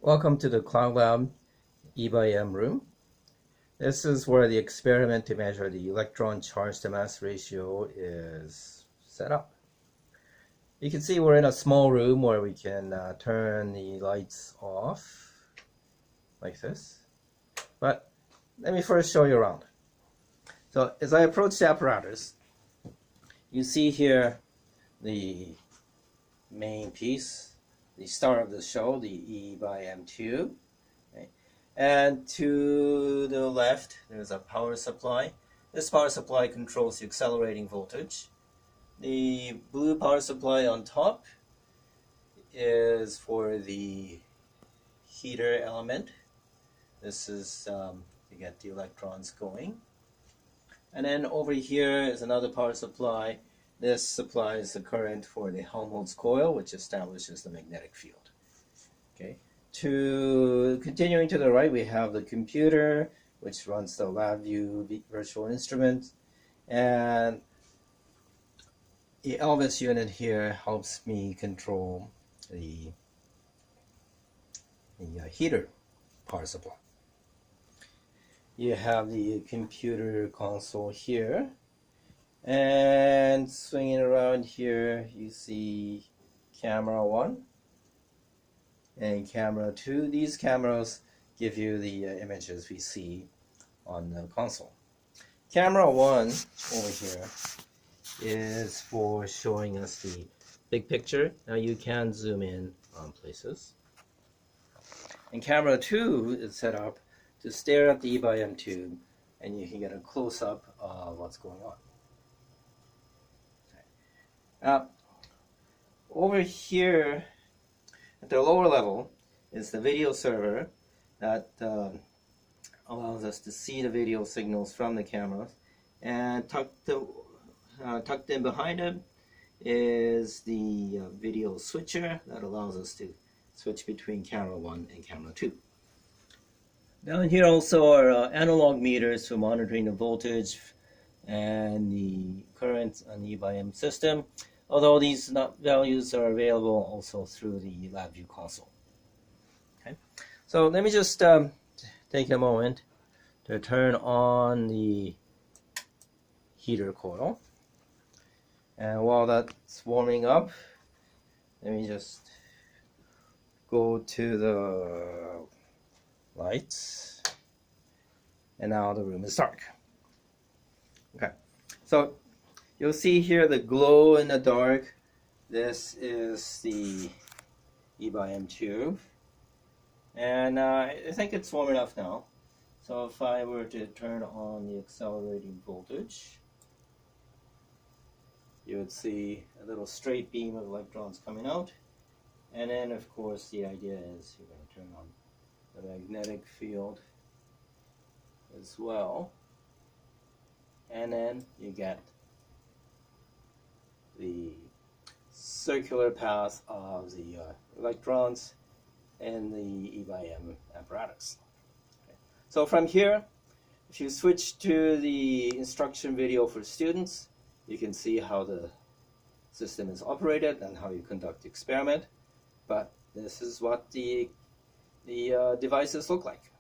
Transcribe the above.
Welcome to the CloudLab E/M room. This is where the experiment to measure the electron charge to mass ratio is set up. You can see we're in a small room where we can turn the lights off like this. But let me first show you around. So as I approach the apparatus, you see here the main piece, the star of the show, the E/M tube. Okay. And to the left, there's a power supply. This power supply controls the accelerating voltage. The blue power supply on top is for the heater element. This is to get the electrons going. And then over here is another power supply. This supplies the current for the Helmholtz coil, which establishes the magnetic field. Okay. Continuing to the right, we have the computer, which runs the LabVIEW virtual instrument, and the Elvis unit here helps me control the heater power supply. You have the computer console here. And swinging around here, you see camera 1 and camera 2. These cameras give you the images we see on the console. Camera 1 over here is for showing us the big picture. Now you can zoom in on places. And camera 2 is set up to stare at the E/M tube, and you can get a close-up of what's going on. Over here at the lower level is the video server that allows us to see the video signals from the cameras, and tucked in behind it is the video switcher that allows us to switch between camera 1 and camera 2. Down here also are analog meters for monitoring the voltage and the current on the E/M system, although these values are available also through the LabVIEW console. Okay, so let me just take a moment to turn on the heater coil, and while that's warming up, let me just go to the lights, and now the room is dark. Okay, so you'll see here the glow in the dark. This is the E/M tube, and I think it's warm enough now. So if I were to turn on the accelerating voltage, you would see a little straight beam of electrons coming out. And then of course the idea is you're going to turn on the magnetic field as well. And then you get the circular path of the electrons in the E/M apparatus. Okay. So from here, if you switch to the instruction video for students, you can see how the system is operated and how you conduct the experiment. But this is what the devices look like.